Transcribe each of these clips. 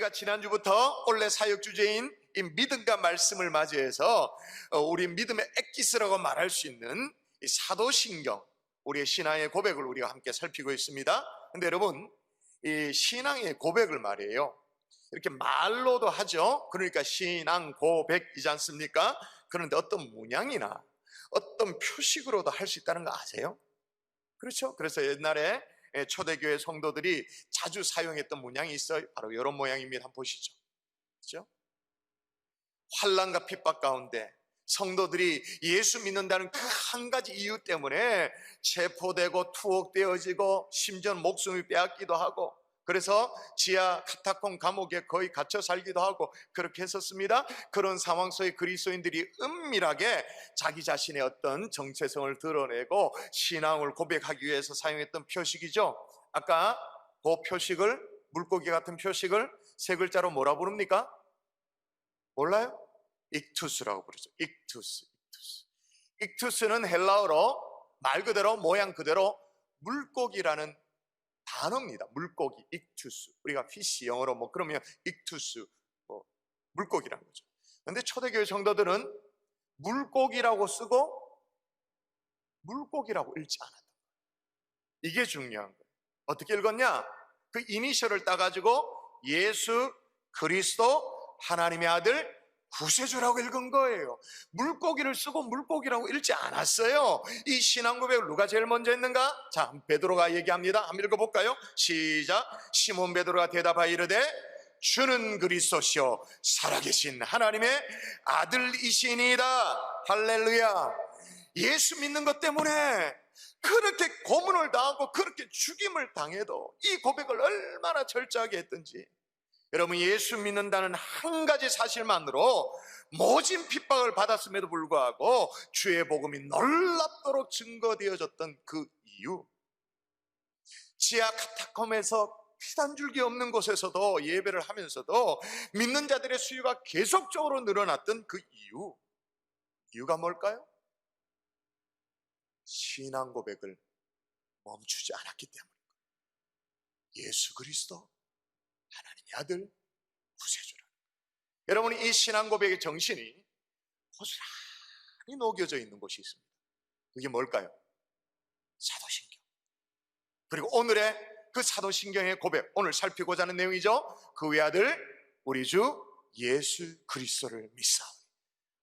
우리가 지난주부터 원래 사역 주제인 이 믿음과 말씀을 맞이해서 우리 믿음의 엑기스라고 말할 수 있는 이 사도신경, 우리의 신앙의 고백을 우리가 함께 살피고 있습니다. 근데 여러분, 이 신앙의 고백을 말이에요, 이렇게 말로도 하죠. 그러니까 신앙 고백이지 않습니까? 그런데 어떤 문양이나 어떤 표식으로도 할 수 있다는 거 아세요? 그렇죠? 그래서 옛날에 초대교회 성도들이 자주 사용했던 문양이 있어요. 바로 이런 모양입니다. 한번 보시죠. 그렇죠? 환난과 핍박 가운데 성도들이 예수 믿는다는 그 한 가지 이유 때문에 체포되고 투옥되어지고 심지어 목숨이 빼앗기도 하고, 그래서 지하 카타콤 감옥에 거의 갇혀 살기도 하고 그렇게 했었습니다. 그런 상황 속에 그리스도인들이 은밀하게 자기 자신의 어떤 정체성을 드러내고 신앙을 고백하기 위해서 사용했던 표식이죠. 아까 그 표식을, 물고기 같은 표식을 세 글자로 뭐라 부릅니까? 몰라요? 익투스라고 부르죠. 익투스. 익투스는 헬라어로 말 그대로 모양 그대로 물고기라는 단어입니다. 물고기, 익투스. 우리가 피시 영어로 뭐 그러면 익투스, 물고기라는 거죠. 그런데 초대교회 성도들은 물고기라고 쓰고 물고기라고 읽지 않았다. 이게 중요한 거예요. 어떻게 읽었냐? 그 이니셜을 따가지고 예수 그리스도 하나님의 아들 구세주라고 읽은 거예요. 물고기를 쓰고 물고기라고 읽지 않았어요. 이 신앙 고백을 누가 제일 먼저 했는가? 자, 베드로가 얘기합니다. 한번 읽어볼까요? 시작. 시몬 베드로가 대답하여 이르되 주는 그리스도시요 살아계신 하나님의 아들이시니이다. 할렐루야. 예수 믿는 것 때문에 그렇게 고문을 당하고 그렇게 죽임을 당해도 이 고백을 얼마나 철저하게 했던지, 여러분, 예수 믿는다는 한 가지 사실만으로 모진 핍박을 받았음에도 불구하고 주의 복음이 놀랍도록 증거되어졌던 그 이유, 지하 카타콤에서 피단줄기 없는 곳에서도 예배를 하면서도 믿는 자들의 수요가 계속적으로 늘어났던 그 이유가 뭘까요? 신앙 고백을 멈추지 않았기 때문입니다. 예수 그리스도 하나님의 아들 구세주라. 여러분, 이 신앙 고백의 정신이 고스란히 녹여져 있는 곳이 있습니다. 그게 뭘까요? 사도신경. 그리고 오늘의 그 사도신경의 고백, 오늘 살피고자 하는 내용이죠. 그 외아들 우리 주 예수 그리스도를 믿사오니.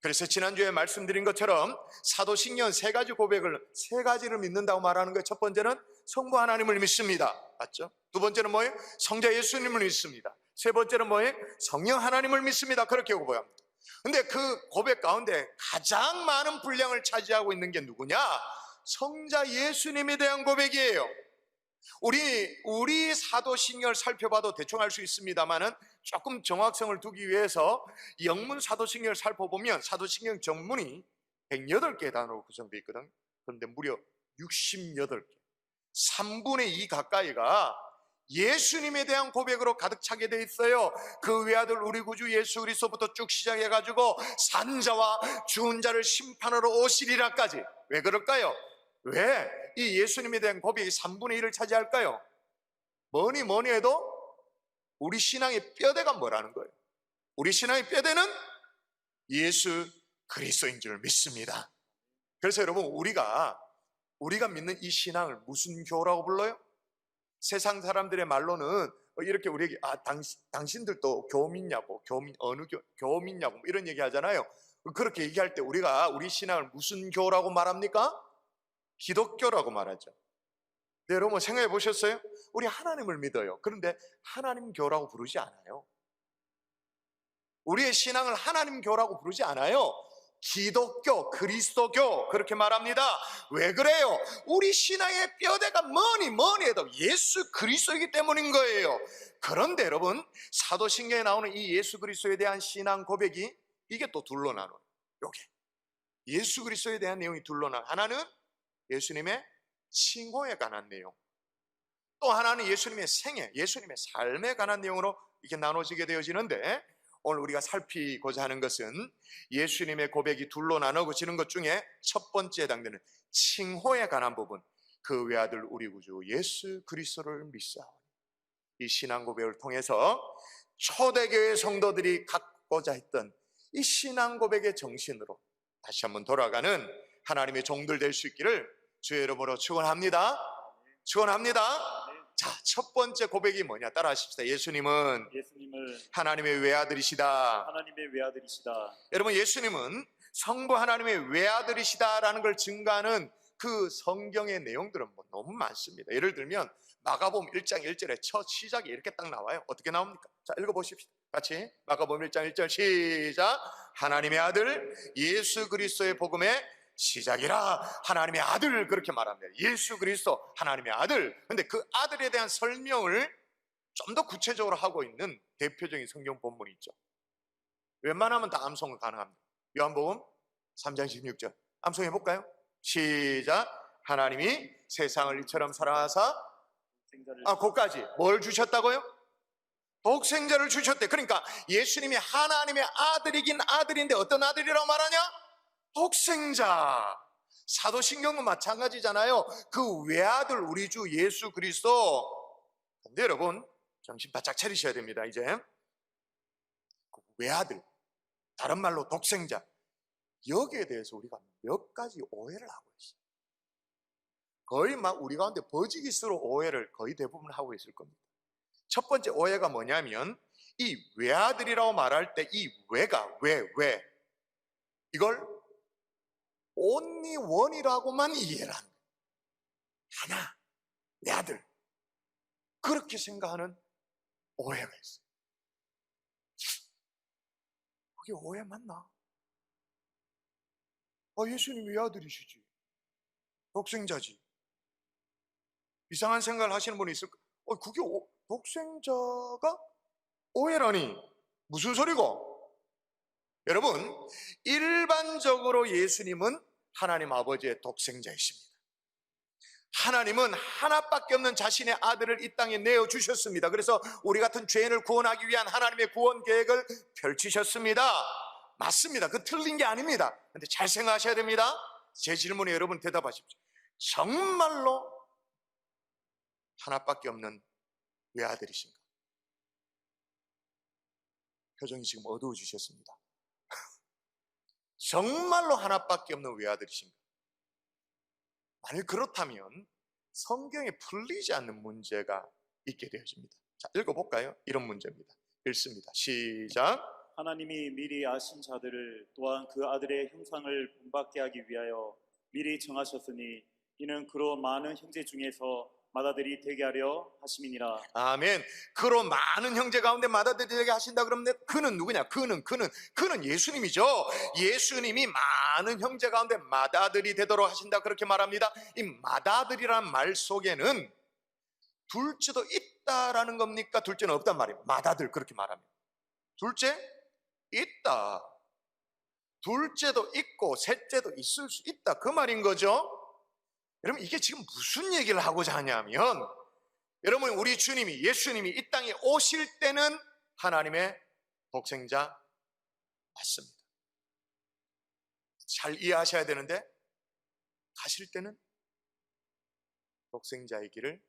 그래서 지난주에 말씀드린 것처럼 사도신경 세 가지를 믿는다고 말하는 거예요. 첫 번째는 성부 하나님을 믿습니다. 맞죠? 두 번째는 뭐예요? 성자 예수님을 믿습니다. 세 번째는 뭐예요? 성령 하나님을 믿습니다. 그렇게 고백합니다. 근데 그 고백 가운데 가장 많은 분량을 차지하고 있는 게 누구냐? 성자 예수님에 대한 고백이에요. 우리 사도신경을 살펴봐도 대충 알 수 있습니다만은 조금 정확성을 두기 위해서 영문 사도신경을 살펴보면 사도신경 전문이 108개 단어로 구성되어 있거든. 그런데 무려 68개, 3분의 2 가까이가 예수님에 대한 고백으로 가득 차게 돼 있어요. 그 외아들 우리 구주 예수 그리스도부터 쭉 시작해가지고 산자와 죽은 자를 심판하러 오시리라까지. 왜 그럴까요? 왜 이 예수님에 대한 고백이 3분의 1을 차지할까요? 뭐니 해도 우리 신앙의 뼈대가 뭐라는 거예요? 우리 신앙의 뼈대는 예수 그리스도인 줄 믿습니다. 그래서 여러분, 우리가 믿는 이 신앙을 무슨 교라고 불러요? 세상 사람들의 말로는 이렇게 우리에게 당신들도 교 믿냐고, 어느 교 믿냐고 이런 얘기 하잖아요. 그렇게 얘기할 때 우리 신앙을 무슨 교라고 말합니까? 기독교라고 말하죠. 네, 여러분 생각해 보셨어요? 우리 하나님을 믿어요. 그런데 하나님 교라고 부르지 않아요. 우리의 신앙을 하나님 교라고 부르지 않아요. 기독교, 그리스도교 그렇게 말합니다. 왜 그래요? 우리 신앙의 뼈대가 뭐니 해도 예수 그리스도이기 때문인 거예요. 그런데 여러분, 사도신경에 나오는 이 예수 그리스도에 대한 신앙 고백이 이게 또 둘로 나눠요. 요게 예수 그리스도에 대한 내용이 둘로 나눠요. 하나는 예수님의 칭호에 관한 내용, 또 하나는 예수님의 생애, 예수님의 삶에 관한 내용으로 이렇게 나눠지게 되어지는데, 오늘 우리가 살피고자 하는 것은 예수님의 고백이 둘로 나눠지는 것 중에 첫 번째에 해당되는 칭호에 관한 부분, 그 외아들 우리 구주 예수 그리스도를 믿사오니. 이 신앙 고백을 통해서 초대교회 성도들이 갖고자 했던 이 신앙 고백의 정신으로 다시 한번 돌아가는 하나님의 종들 될 수 있기를 주의 이름으로 축원합니다. 축원합니다. 자, 첫 번째 고백이 뭐냐? 따라하십시다. 예수님을 하나님의 외아들이시다. 여러분, 예수님은 성부 하나님의 외아들이시다라는 걸 증거하는 그 성경의 내용들은 뭐 너무 많습니다. 예를 들면 마가복음 1장 1절에 첫 시작이 이렇게 딱 나와요. 어떻게 나옵니까? 자, 읽어보십시다. 같이 마가복음 1장 1절 시작. 하나님의 아들 예수 그리스도의 복음의 시작이라. 하나님의 아들 그렇게 말합니다. 예수 그리스도 하나님의 아들. 근데 그 아들에 대한 설명을 좀 더 구체적으로 하고 있는 대표적인 성경 본문이 있죠. 웬만하면 다 암송은 가능합니다. 요한복음 3장 16절 암송해 볼까요? 시작. 하나님이 세상을 이처럼 사랑하사 그까지 뭘 주셨다고요? 독생자를 주셨대. 그러니까 예수님이 하나님의 아들이긴 아들인데 어떤 아들이라고 말하냐? 독생자. 사도신경도 마찬가지잖아요. 그 외아들 우리 주 예수 그리스도. 근데 여러분 정신 바짝 차리셔야 됩니다. 이제 그 외아들, 다른 말로 독생자, 여기에 대해서 우리가 몇 가지 오해를 하고 있어요. 거의 막 우리 가운데 버지기수로 오해를 거의 대부분 하고 있을 겁니다. 첫 번째 오해가 뭐냐면 이 외아들이라고 말할 때 이 외가 왜 이걸 only one이라고만 이해를 하는 거예요. 하나, 외아들, 그렇게 생각하는 오해가 있어요. 그게 오해 맞나? 예수님 외아들이시지, 독생자지. 이상한 생각을 하시는 분이 있을 거예요. 그게 독생자가 오해라니 무슨 소리고? 여러분, 일반적으로 예수님은 하나님 아버지의 독생자이십니다. 하나님은 하나밖에 없는 자신의 아들을 이 땅에 내어주셨습니다. 그래서 우리 같은 죄인을 구원하기 위한 하나님의 구원 계획을 펼치셨습니다. 맞습니다. 그 틀린 게 아닙니다. 근데 잘 생각하셔야 됩니다. 제 질문에 여러분 대답하십시오. 정말로 하나밖에 없는 외아들이신가? 표정이 지금 어두워지셨습니다. 정말로 하나밖에 없는 외아들이신가? 만일 그렇다면 성경에 풀리지 않는 문제가 있게 되어집니다. 자, 읽어볼까요? 이런 문제입니다. 읽습니다. 시작. 하나님이 미리 아신 자들을 또한 그 아들의 형상을 본받게 하기 위하여 미리 정하셨으니 이는 그로 많은 형제 중에서 맏아들이 되게 하려 하심이니라. 아멘. 그로 많은 형제 가운데 맏아들이 되게 하신다 그러면 그는 누구냐? 그는 예수님이죠. 예수님이 많은 형제 가운데 맏아들이 되도록 하신다 그렇게 말합니다. 이 맏아들이라는 말 속에는 둘째도 있다라는 겁니까? 둘째는 없단 말이에요. 맏아들 그렇게 말합니다. 둘째 있다. 둘째도 있고 셋째도 있을 수 있다 그 말인 거죠. 여러분, 이게 지금 무슨 얘기를 하고자 하냐면, 여러분, 우리 주님이, 예수님이 이 땅에 오실 때는 하나님의 독생자 맞습니다. 잘 이해하셔야 되는데, 가실 때는 독생자의 길을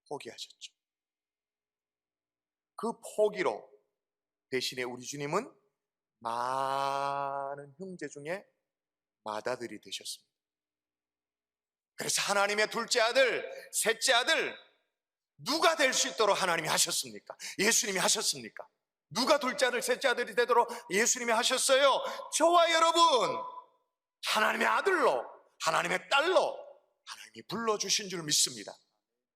포기하셨죠. 그 포기로 대신에 우리 주님은 많은 형제 중에 맏아들이 되셨습니다. 그래서 하나님의 둘째 아들, 셋째 아들, 누가 될 수 있도록 하나님이 하셨습니까? 예수님이 하셨습니까? 누가 둘째 아들, 셋째 아들이 되도록 예수님이 하셨어요? 저와 여러분, 하나님의 아들로, 하나님의 딸로 하나님이 불러주신 줄 믿습니다.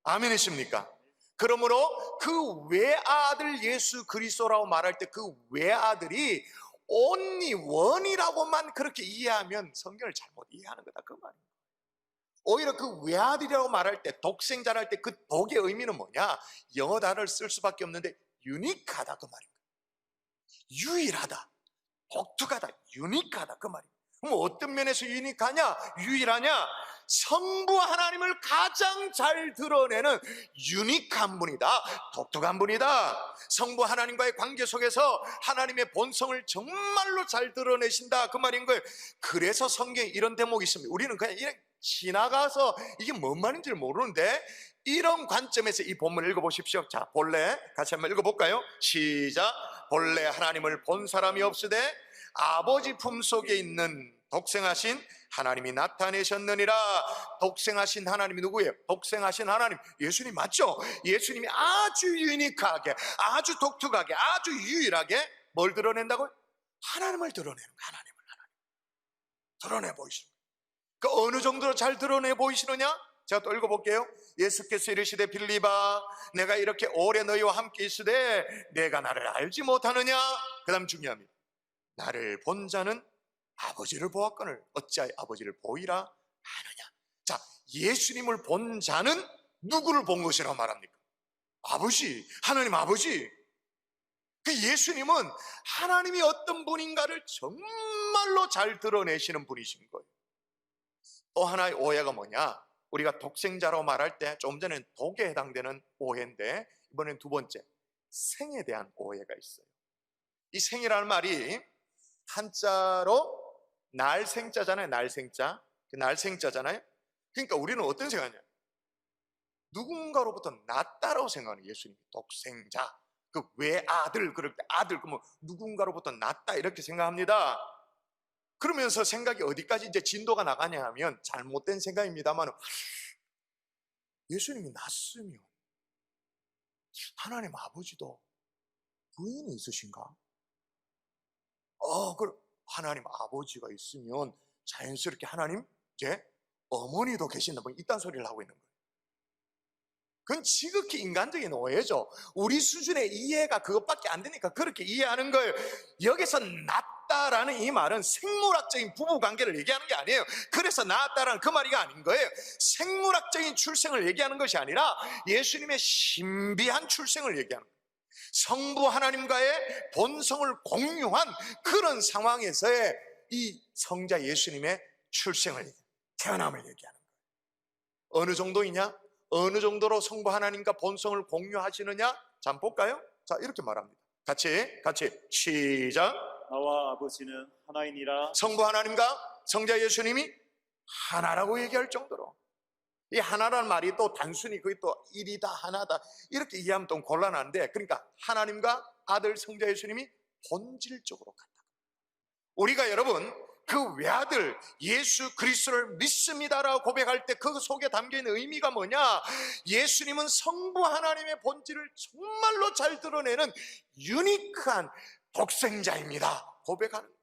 아멘이십니까? 그러므로 그 외아들 예수 그리스도라고 말할 때 그 외아들이 only one이라고만 그렇게 이해하면 성경을 잘못 이해하는 거다 그 말입니다. 오히려 그 외아들이라고 말할 때, 독생자를 할 때 그 독의 의미는 뭐냐? 영어 단어를 쓸 수밖에 없는데 유니크하다 그 말입니다. 유일하다, 독특하다, 유니크하다 그 말입니다. 그럼 어떤 면에서 유니크하냐? 유일하냐? 성부 하나님을 가장 잘 드러내는 유니크한 분이다, 독특한 분이다. 성부 하나님과의 관계 속에서 하나님의 본성을 정말로 잘 드러내신다 그 말인 거예요. 그래서 성경에 이런 대목이 있습니다. 우리는 그냥 지나가서 이게 뭔 말인지 모르는데, 이런 관점에서 이 본문을 읽어보십시오. 자, 본래 같이 한번 읽어볼까요? 시작. 본래 하나님을 본 사람이 없으되 아버지 품속에 있는 독생하신 하나님이 나타내셨느니라. 독생하신 하나님이 누구예요? 독생하신 하나님, 예수님 맞죠? 예수님이 아주 유니크하게, 아주 독특하게, 아주 유일하게 뭘 드러낸다고요? 하나님을 드러내는 거예요. 하나님 드러내 보이시는 거예요. 그 어느 정도로 잘 드러내 보이시느냐? 제가 또 읽어볼게요. 예수께서 이르시되 빌립아, 내가 이렇게 오래 너희와 함께 있으되 내가 나를 알지 못하느냐? 그 다음 중요합니다. 나를 본 자는 아버지를 보았거늘 어찌하여 아버지를 보이라 하느냐. 자, 예수님을 본 자는 누구를 본 것이라고 말합니까? 아버지, 하나님 아버지. 그 예수님은 하나님이 어떤 분인가를 정말로 잘 드러내시는 분이신 거예요. 또 하나의 오해가 뭐냐? 우리가 독생자로 말할 때 조금 전에는 독에 해당되는 오해인데, 이번엔 두 번째, 생에 대한 오해가 있어요. 이 생이라는 말이 한자로 날생자잖아요. 날생자. 그 날생자잖아요. 그러니까 우리는 어떤 생각이냐? 누군가로부터 낫다라고 생각하는 예수님. 독생자. 그 외아들, 그럴 때 아들, 그러면 누군가로부터 낫다 이렇게 생각합니다. 그러면서 생각이 어디까지 이제 진도가 나가냐 하면 잘못된 생각입니다만, 예수님이 낳았으면 하나님 아버지도 부인이 있으신가? 그럼 하나님 아버지가 있으면 자연스럽게 하나님 이제 어머니도 계신다, 뭐 이딴 소리를 하고 있는 거예요. 그건 지극히 인간적인 오해죠. 우리 수준의 이해가 그것밖에 안 되니까 그렇게 이해하는 거예요. 여기서 낳았다라는 이 말은 생물학적인 부부관계를 얘기하는 게 아니에요. 그래서 낳았다라는 그 말이 아닌 거예요. 생물학적인 출생을 얘기하는 것이 아니라 예수님의 신비한 출생을 얘기하는 거예요. 성부 하나님과의 본성을 공유한 그런 상황에서의 이 성자 예수님의 출생을, 태어남을 얘기하는 거예요. 어느 정도이냐? 어느 정도로 성부 하나님과 본성을 공유하시느냐? 자, 한번 볼까요? 자, 이렇게 말합니다. 같이 시작. 나와 아버지는 하나이니라. 성부 하나님과 성자 예수님이 하나라고 얘기할 정도로, 이 하나라는 말이 또 단순히 그게 또 일이다 하나다 이렇게 이해하면 좀 곤란한데, 그러니까 하나님과 아들 성자 예수님이 본질적으로 같다. 우리가 여러분 그 외아들 예수 그리스도를 믿습니다라고 고백할 때 그 속에 담겨있는 의미가 뭐냐? 예수님은 성부 하나님의 본질을 정말로 잘 드러내는 유니크한 독생자입니다 고백하는 거예요.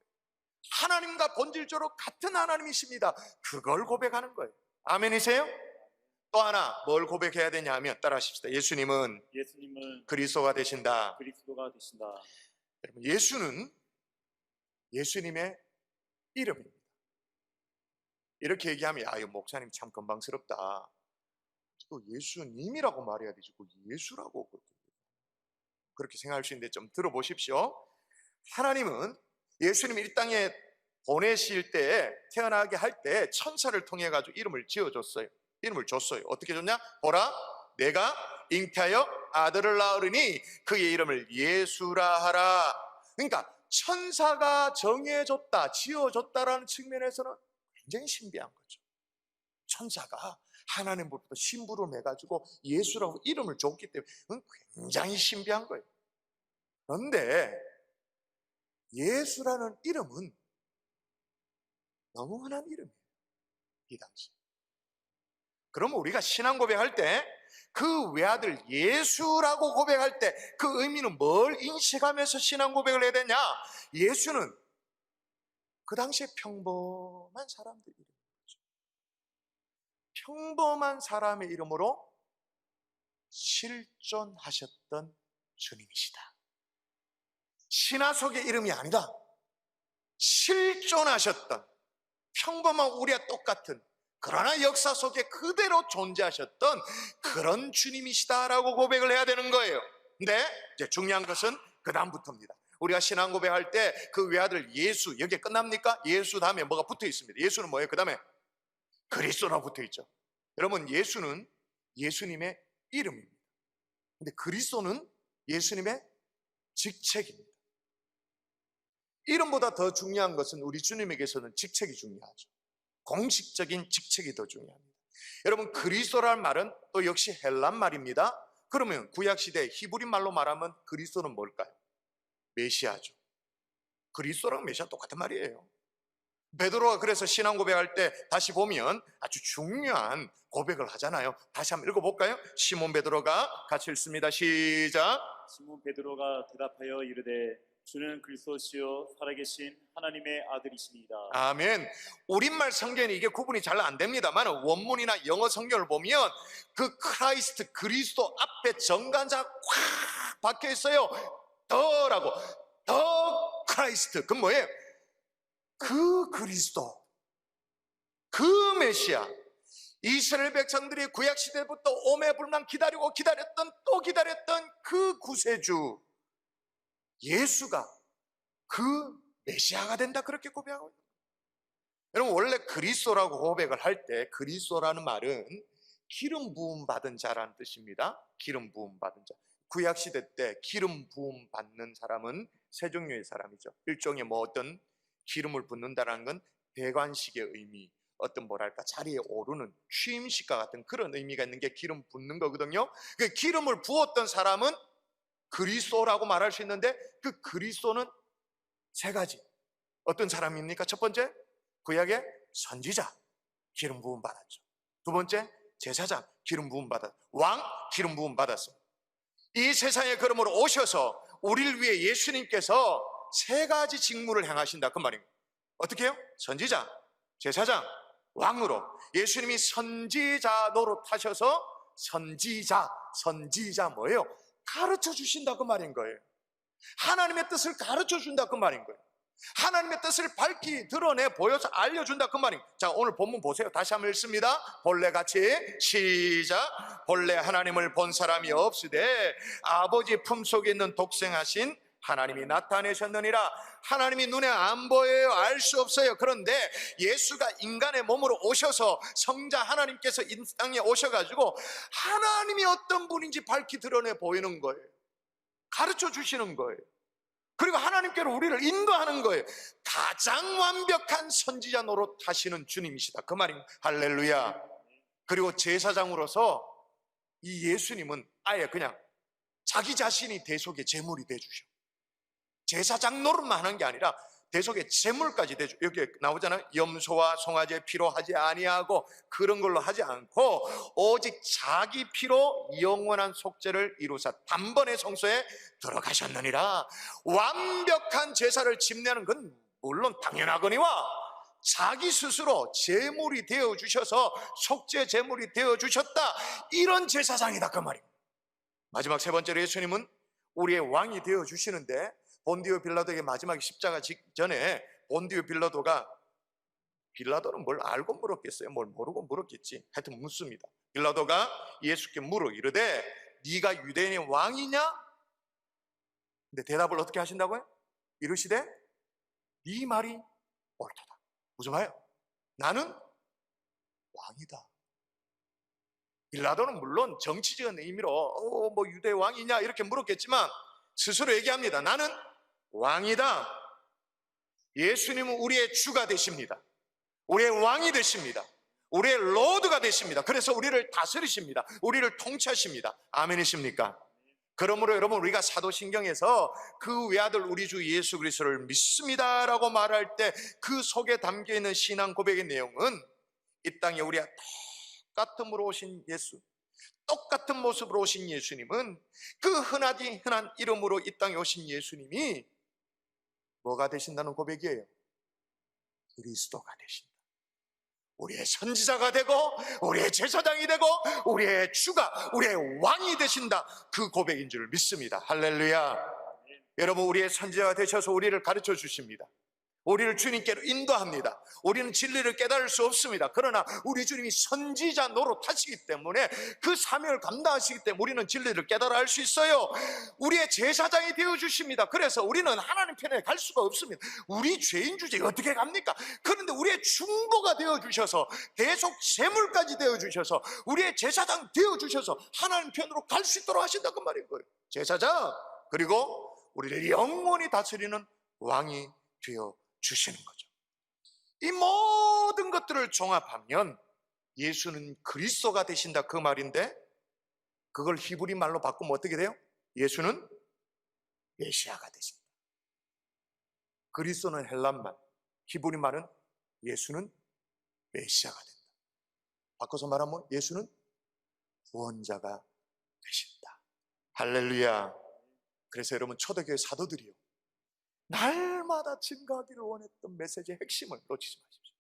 하나님과 본질적으로 같은 하나님이십니다. 그걸 고백하는 거예요. 아멘이세요? 또 하나 뭘 고백해야 되냐 하면 따라하십시다. 예수님은 그리스도가 되신다. 그리스도가 되신다. 여러분, 예수는 예수님의 이름입니다. 이렇게 얘기하면 이 목사님 참 건방스럽다. 예수님이라고 말해야 되지 예수라고 그렇게 생각할 수 있는데, 좀 들어보십시오. 하나님은 예수님이 이 땅에 보내실 때, 태어나게 할 때 천사를 통해 가지고 이름을 지어줬어요. 이름을 줬어요. 어떻게 줬냐? 보라, 내가 잉태하여 아들을 낳으리니 그의 이름을 예수라 하라. 그러니까 천사가 정해줬다, 지어줬다라는 측면에서는 굉장히 신비한 거죠. 천사가 하나님으로부터 신부를 매가지고 예수라고 이름을 줬기 때문에 그건 굉장히 신비한 거예요. 그런데 예수라는 이름은 너무 흔한 이름이에요, 이 당시. 그러면 우리가 신앙 고백할 때 그 외아들 예수라고 고백할 때 그 의미는 뭘 인식하면서 신앙 고백을 해야 되냐? 예수는 그 당시에 평범한 사람들 이름이죠. 평범한 사람의 이름으로 실존하셨던 주님이시다. 신화 속의 이름이 아니다. 실존하셨던, 평범한 우리와 똑같은, 그러나 역사 속에 그대로 존재하셨던 그런 주님이시다라고 고백을 해야 되는 거예요. 근데 이제 중요한 것은 그 다음부터입니다. 우리가 신앙 고백할 때 그 외아들 예수, 여기에 끝납니까? 예수 다음에 뭐가 붙어 있습니다. 예수는 뭐예요? 그 다음에 그리스도라고 붙어 있죠. 여러분, 예수는 예수님의 이름입니다. 근데 그리스도는 예수님의 직책입니다. 이름보다 더 중요한 것은 우리 주님에게서는 직책이 중요하죠. 공식적인 직책이 더 중요합니다. 여러분, 그리스도라는 말은 또 역시 헬란 말입니다. 그러면 구약시대 히브리 말로 말하면 그리스도는 뭘까요? 메시아죠. 그리스도랑 메시아 똑같은 말이에요. 베드로가 그래서 신앙 고백할 때 다시 보면 아주 중요한 고백을 하잖아요. 다시 한번 읽어볼까요? 시몬 베드로가 같이 읽습니다. 시작. 시몬 베드로가 대답하여 이르되 주는 그리스도시요 살아계신 하나님의 아들이시니이다. 아멘. 우리말 성경이 이게 구분이 잘 안 됩니다만 원문이나 영어 성경을 보면 그 크라이스트 그리스도 앞에 정관자 꽉 박혀 있어요. 더라고, 더 크라이스트. 그건 뭐예요? 그 그리스도, 그 메시아, 이스라엘 백성들이 구약시대부터 오매불만 기다리고 기다렸던 또 기다렸던 그 구세주 예수가 그 메시아가 된다, 그렇게 고백하고 있는 거예요. 여러분, 원래 그리스도라고 고백을 할 때 그리스도라는 말은 기름 부음 받은 자라는 뜻입니다. 기름 부음 받은 자. 구약시대 때 기름 부음 받는 사람은 세 종류의 사람이죠. 일종의 어떤 기름을 붓는다는 건 대관식의 의미, 어떤 뭐랄까 자리에 오르는 취임식과 같은 그런 의미가 있는 게 기름 붓는 거거든요. 그 기름을 부었던 사람은 그리스도라고 말할 수 있는데 그 그리스도는 세 가지. 어떤 사람입니까? 첫 번째, 구약의 선지자, 기름 부음 받았죠. 두 번째, 제사장, 기름 부음 받았죠. 왕, 기름 부음 받았습니다. 이 세상에 그러므로 오셔서 우리를 위해 예수님께서 세 가지 직무를 행하신다, 그 말입니다. 어떻게 해요? 선지자, 제사장, 왕으로. 예수님이 선지자 노릇하셔서 선지자 뭐예요? 가르쳐 주신다, 그 말인 거예요. 하나님의 뜻을 가르쳐 준다, 그 말인 거예요. 하나님의 뜻을 밝히 드러내 보여서 알려준다, 그 말입니다. 자, 오늘 본문 보세요. 다시 한번 읽습니다. 본래 같이 시작. 본래 하나님을 본 사람이 없으되 아버지 품속에 있는 독생하신 하나님이 나타내셨느니라. 하나님이 눈에 안 보여요. 알 수 없어요. 그런데 예수가 인간의 몸으로 오셔서 성자 하나님께서 이 땅에 오셔가지고 하나님이 어떤 분인지 밝히 드러내 보이는 거예요. 가르쳐 주시는 거예요. 그리고 하나님께로 우리를 인도하는 거예요. 가장 완벽한 선지자 노릇 하시는 주님이시다, 그 말입니다. 할렐루야. 그리고 제사장으로서 이 예수님은 아예 그냥 자기 자신이 대속의 제물이 돼주셔. 제사장 노릇만 하는 게 아니라 대속의 제물까지 대주. 여기 나오잖아요. 염소와 송아지의 피로 하지 아니하고 그런 걸로 하지 않고 오직 자기 피로 영원한 속죄를 이루사 단번에 성소에 들어가셨느니라. 완벽한 제사를 집내는 건 물론 당연하거니와 자기 스스로 제물이 되어주셔서 속죄 제물이 되어주셨다, 이런 제사장이다, 그 말입니다. 마지막 세 번째로 예수님은 우리의 왕이 되어주시는데, 본디오 빌라도에게 마지막 십자가 직전에 본디오 빌라도는 뭘 알고 물었겠어요? 뭘 모르고 물었겠지. 하여튼 묻습니다. 빌라도가 예수께 물어 이르되 네가 유대인의 왕이냐? 근데 대답을 어떻게 하신다고요? 이르시되 네 말이 옳도다. 무슨 말이에요? 나는 왕이다. 빌라도는 물론 정치적인 의미로 뭐 유대 왕이냐 이렇게 물었겠지만 스스로 얘기합니다. 나는 왕이다. 예수님은 우리의 주가 되십니다. 우리의 왕이 되십니다. 우리의 로드가 되십니다. 그래서 우리를 다스리십니다. 우리를 통치하십니다. 아멘이십니까? 그러므로 여러분, 우리가 사도신경에서 그 외아들 우리 주 예수 그리스도를 믿습니다라고 말할 때 그 속에 담겨있는 신앙 고백의 내용은 이 땅에 우리가 똑같음으로 오신 예수, 똑같은 모습으로 오신 예수님은 그 흔하디 흔한 이름으로 이 땅에 오신 예수님이 뭐가 되신다는 고백이에요? 그리스도가 되신다. 우리의 선지자가 되고 우리의 제사장이 되고 우리의 주가, 우리의 왕이 되신다, 그 고백인 줄 믿습니다. 할렐루야. 여러분, 우리의 선지자가 되셔서 우리를 가르쳐 주십니다. 우리를 주님께로 인도합니다. 우리는 진리를 깨달을 수 없습니다. 그러나 우리 주님이 선지자 노릇하시기 때문에 그 사명을 감당하시기 때문에 우리는 진리를 깨달아 알 수 있어요. 우리의 제사장이 되어주십니다. 그래서 우리는 하나님 편에 갈 수가 없습니다. 우리 죄인 주제에 어떻게 갑니까? 그런데 우리의 중보가 되어주셔서 대속 제물까지 되어주셔서 우리의 제사장 되어주셔서 하나님 편으로 갈 수 있도록 하신다, 그 말인 거예요. 제사장, 그리고 우리를 영원히 다스리는 왕이 되어 주시는 거죠. 이 모든 것 것들을 종합하면 예수는 그리스도가 되신다 그 말인데, 그걸 히브리 말로 바꾸면 어떻게 돼요? 예수는 메시아가 되신다. 그리스도는 헬란말, 히브리 말은 예수는 메시아가 된다. 바꿔서 말하면 예수는 구원자가 되신다. 할렐루야. 그래서 여러분, 초대교회 사도들이요, 날마다 증거하기를 원했던 메시지의 핵심을 놓치지 마십시오.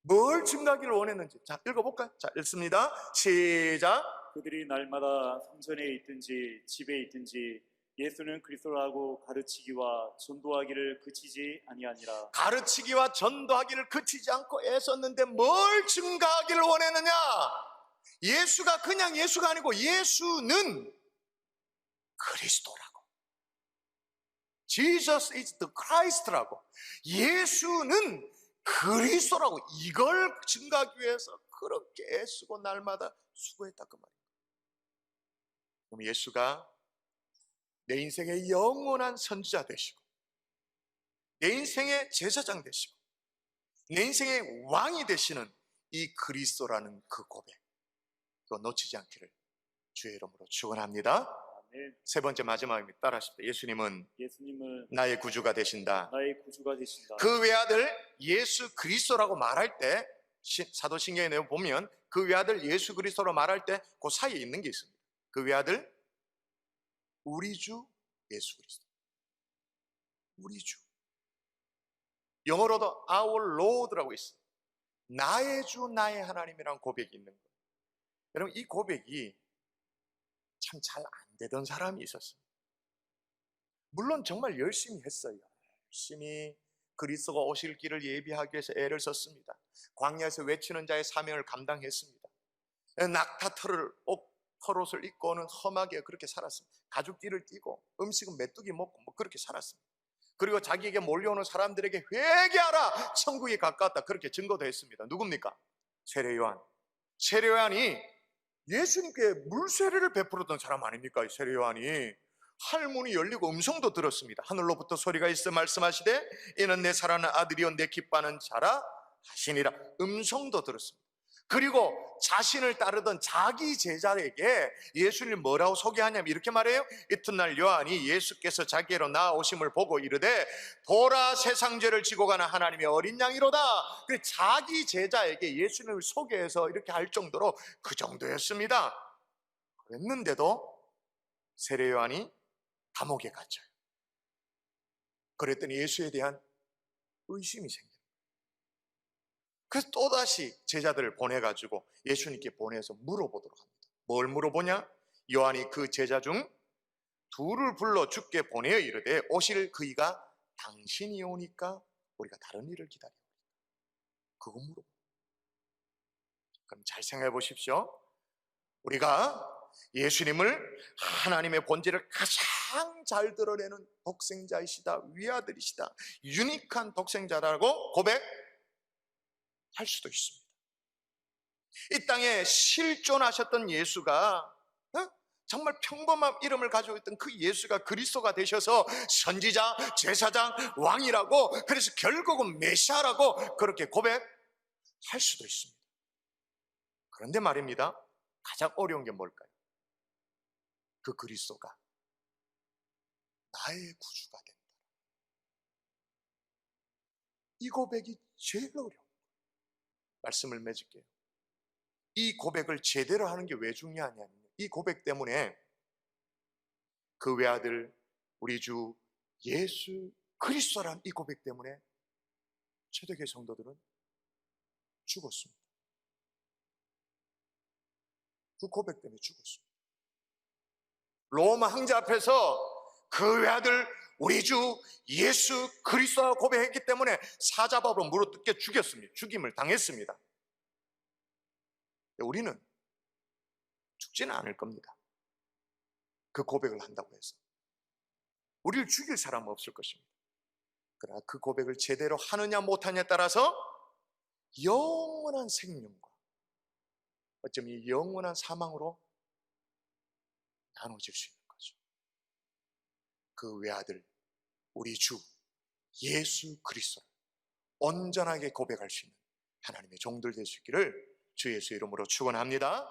뭘 증거하기를 원했는지. 자, 읽어볼까요? 자, 읽습니다. 시작. 그들이 날마다 성전에 있든지 집에 있든지 예수는 그리스도라고 가르치기와 전도하기를 그치지 아니하니라. 가르치기와 전도하기를 그치지 않고 애썼는데 뭘 증거하기를 원했느냐? 예수가 그냥 예수가 아니고 예수는 그리스도라고. Jesus is the Christ라고. 예수는 그리스도라고. 이걸 증거하기 위해서 그렇게 애쓰고 날마다 수고했다 그 말이에요. 그럼 예수가 내 인생의 영원한 선지자 되시고, 내 인생의 제사장 되시고, 내 인생의 왕이 되시는 이 그리스도라는 그 고백, 그거 놓치지 않기를 주의 이름으로 축원합니다. 아멘. 세 번째 마지막입니다. 따라하십시오. 예수님은 나의 구주가 되신다. 나의 구주가 되신다. 그 외아들 예수 그리스도라고 말할 때, 사도신경에 내용 보면 그 외아들 예수 그리스도로 말할 때 그 사이에 있는 게 있습니다. 그 외아들 우리 주 예수 그리스도. 우리 주. 영어로도 our Lord라고 있어요. 나의 주 나의 하나님이라는 고백이 있는 거예요. 여러분, 이 고백이 참 잘 안 되던 사람이 있었습니다. 물론 정말 열심히 했어요. 열심히 그리스도가 오실 길을 예비하기 위해서 애를 썼습니다. 광야에서 외치는 자의 사명을 감당했습니다. 낙타털을 털옷을 입고는 험하게 그렇게 살았습니다. 가죽띠를 띠고 음식은 메뚜기 먹고 뭐 그렇게 살았습니다. 그리고 자기에게 몰려오는 사람들에게 회개하라, 천국이 가까웠다, 그렇게 증거도 했습니다. 누굽니까? 세례 요한. 세례 요한이 예수님께 물세례를 베풀었던 사람 아닙니까? 세례 요한이 할문이 열리고 음성도 들었습니다. 하늘로부터 소리가 있어 말씀하시되 이는 내 사랑하는 아들이요 내 기뻐하는 자라 하시니라. 음성도 들었습니다. 그리고 자신을 따르던 자기 제자에게 예수님을 뭐라고 소개하냐면 이렇게 말해요. 이튿날 요한이 예수께서 자기로 나아오심을 보고 이르되 보라, 세상 죄를 지고 가는 하나님의 어린 양이로다. 그 자기 제자에게 예수님을 소개해서 이렇게 할 정도로 그 정도였습니다. 그랬는데도 세례 요한이 감옥에 갇혀요. 그랬더니 예수에 대한 의심이 생겨요. 그래서 또다시 제자들을 보내가지고 예수님께 보내서 물어보도록 합니다. 뭘 물어보냐? 요한이 그 제자 중 둘을 불러 주께 보내어 이르되 오실 그이가 당신이 오니까 우리가 다른 일을 기다리오. 그거 물어보. 그럼 잘 생각해 보십시오. 우리가 예수님을 하나님의 본질을 가장 잘 드러내는 독생자이시다, 위아들이시다, 유니크한 독생자라고 고백할 수도 있습니다. 이 땅에 실존하셨던 예수가 정말 평범한 이름을 가지고 있던 그 예수가 그리스도가 되셔서 선지자, 제사장, 왕이라고, 그래서 결국은 메시아라고 그렇게 고백할 수도 있습니다. 그런데 말입니다, 가장 어려운 게 뭘까요? 그 그리스도가 나의 구주가 된다. 이 고백이 제일 어려워요. 말씀을 맺을게요. 이 고백을 제대로 하는 게 왜 중요하냐면 이 고백 때문에 그 외아들 우리 주 예수 그리스도란 이 고백 때문에 초대교회 성도들은 죽었습니다. 그 고백 때문에 죽었습니다. 로마 황제 앞에서 그 외아들 우리 주 예수 그리스도라고 고백했기 때문에 사자밥으로 물어뜯겨 죽였습니다. 죽임을 당했습니다. 우리는 죽지는 않을 겁니다. 그 고백을 한다고 해서 우리를 죽일 사람은 없을 것입니다. 그러나 그 고백을 제대로 하느냐 못하냐에 따라서 영원한 생명과 어쩌면 이 영원한 사망으로 나눠질 수 있는 거죠. 그 외아들 우리 주 예수 그리스도를 온전하게 고백할 수 있는 하나님의 종들 될 수 있기를 주 예수 이름으로 축원합니다.